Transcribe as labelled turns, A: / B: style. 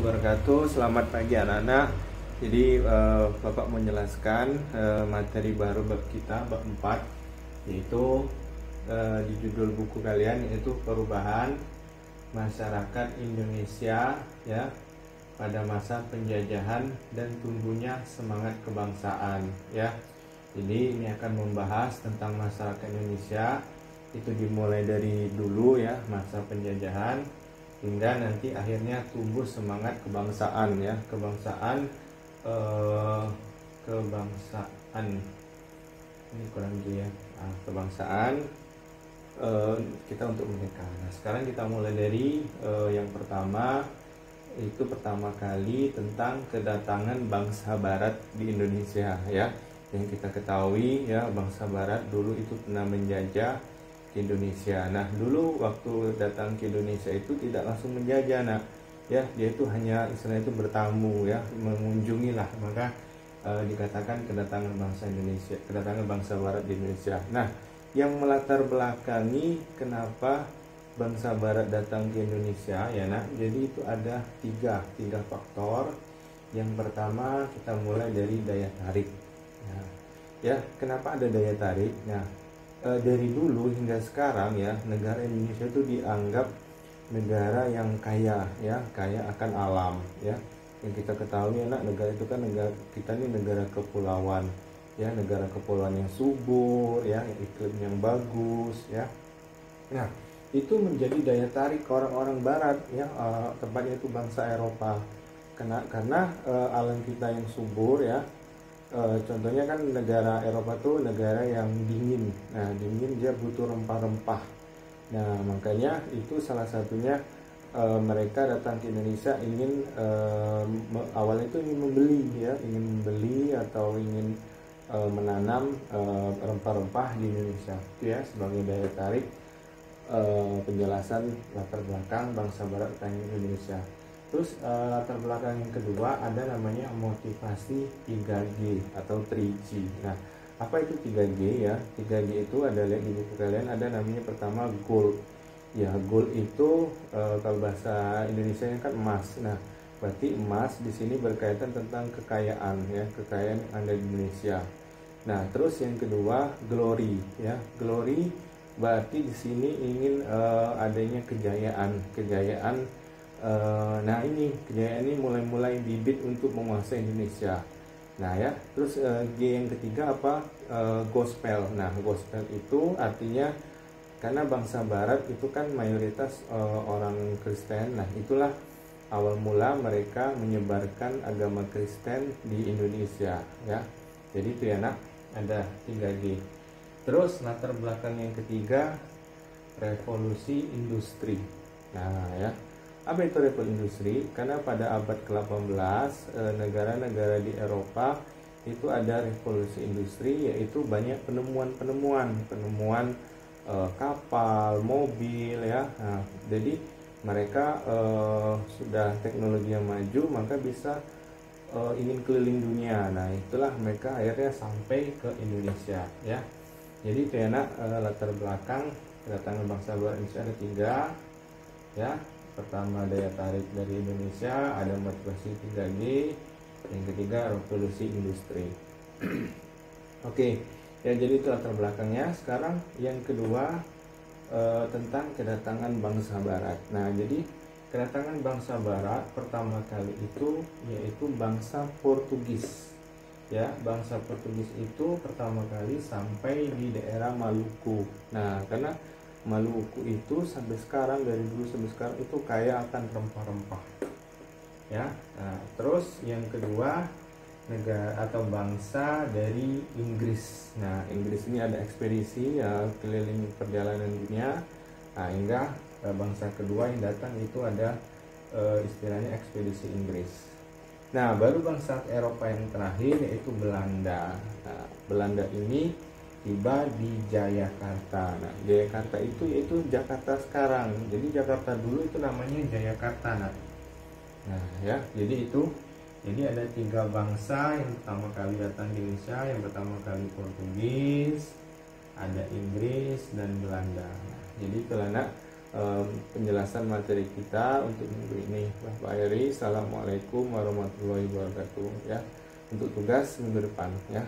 A: wabarakatuh. Selamat pagi anak-anak. Jadi Bapak mau menjelaskan materi baru bab kita, bab 4, yaitu di judul buku kalian, yaitu perubahan masyarakat Indonesia ya pada masa penjajahan dan tumbuhnya semangat kebangsaan ya. Jadi ini akan membahas tentang masyarakat Indonesia itu dimulai dari dulu ya, masa penjajahan hingga nanti akhirnya tumbuh semangat kebangsaan ya, kebangsaan ini kurang gitu ya, kebangsaan kita untuk mereka. Nah sekarang kita mulai dari yang pertama, itu pertama kali tentang kedatangan bangsa Barat di Indonesia ya. Yang kita ketahui ya, bangsa Barat dulu itu pernah menjajah Indonesia. Nah dulu waktu datang ke Indonesia itu tidak langsung menjajah, nah ya dia itu hanya istilahnya itu bertamu ya, mengunjungi lah, maka dikatakan kedatangan bangsa Indonesia, kedatangan bangsa Barat di Indonesia. Nah yang melatar belakangi kenapa bangsa Barat datang ke Indonesia ya, nah jadi itu ada tiga faktor. Yang pertama kita mulai dari daya tarik ya, kenapa ada daya tarik? Nah dari dulu hingga sekarang ya, negara Indonesia itu dianggap negara yang kaya ya, kaya akan alam ya. Yang kita ketahui anak, negara itu kan negara kita ini negara kepulauan ya, negara kepulauan yang subur ya, iklim yang bagus ya. Nah itu menjadi daya tarik orang-orang Barat ya, tempatnya itu bangsa Eropa karena alam kita yang subur ya. Contohnya kan negara Eropa tuh negara yang dingin. Nah dingin dia butuh rempah-rempah. Nah makanya itu salah satunya mereka datang ke Indonesia ingin awalnya itu ingin membeli ya, ingin membeli atau ingin menanam rempah-rempah di Indonesia. Itu ya sebagai daya tarik penjelasan latar belakang bangsa Barat datang ke Indonesia. Terus latar belakang yang kedua ada namanya motivasi 3G atau 3G. Nah, apa itu 3G ya? 3G itu ada, lihat di buku kalian, ada namanya pertama gold. Ya, gold itu kalau bahasa Indonesia kan emas. Nah, berarti emas di sini berkaitan tentang kekayaan ya, kekayaan yang ada di Indonesia. Nah, terus yang kedua glory ya. Glory berarti di sini ingin adanya kejayaan. Nah ini kejayaan ini mulai bibit untuk menguasai Indonesia. Nah ya, terus G yang ketiga apa? Gospel. Nah gospel itu artinya karena bangsa Barat itu kan mayoritas orang Kristen. Nah itulah awal mula mereka menyebarkan agama Kristen di Indonesia ya. Jadi itu ya nak, ada 3G. Terus latar belakang yang ketiga, revolusi industri. Nah ya, apa itu revolusi industri? Karena pada abad ke-18 negara-negara di Eropa itu ada revolusi industri, yaitu banyak penemuan kapal, mobil ya. Nah, jadi mereka sudah teknologi yang maju, maka bisa ingin keliling dunia. Nah itulah mereka akhirnya sampai ke Indonesia ya. Jadi itu ya nak, latar belakang kedatangan bangsa Barat Indonesia ada 3 ya. Pertama daya tarik dari Indonesia, ada motivasi 3G, yang ketiga revolusi industri. Oke, ya jadi itu latar belakangnya. Sekarang yang kedua tentang kedatangan bangsa Barat. Nah jadi kedatangan bangsa Barat pertama kali itu yaitu bangsa Portugis ya. Bangsa Portugis itu pertama kali sampai di daerah Maluku. Nah karena Maluku itu sampai sekarang, dari dulu sampai sekarang itu kaya akan rempah-rempah ya. Nah, terus yang kedua negara atau bangsa dari Inggris. Nah Inggris ini ada ekspedisi ya, keliling perjalanan dunia. Nah hingga bangsa kedua yang datang itu ada istilahnya ekspedisi Inggris. Nah baru bangsa Eropa yang terakhir yaitu Belanda. Nah Belanda ini tiba di Jayakarta. Nah Jayakarta itu yaitu Jakarta sekarang. Jadi Jakarta dulu itu namanya Jayakarta. Nah ya, jadi itu. Jadi ada 3 bangsa yang pertama kali datang di Indonesia. Yang pertama kali Portugis, ada Inggris dan Belanda. Nah, jadi itu anak penjelasan materi kita untuk minggu ini. Pak Eri, assalamualaikum warahmatullahi wabarakatuh ya. Untuk tugas minggu depan ya.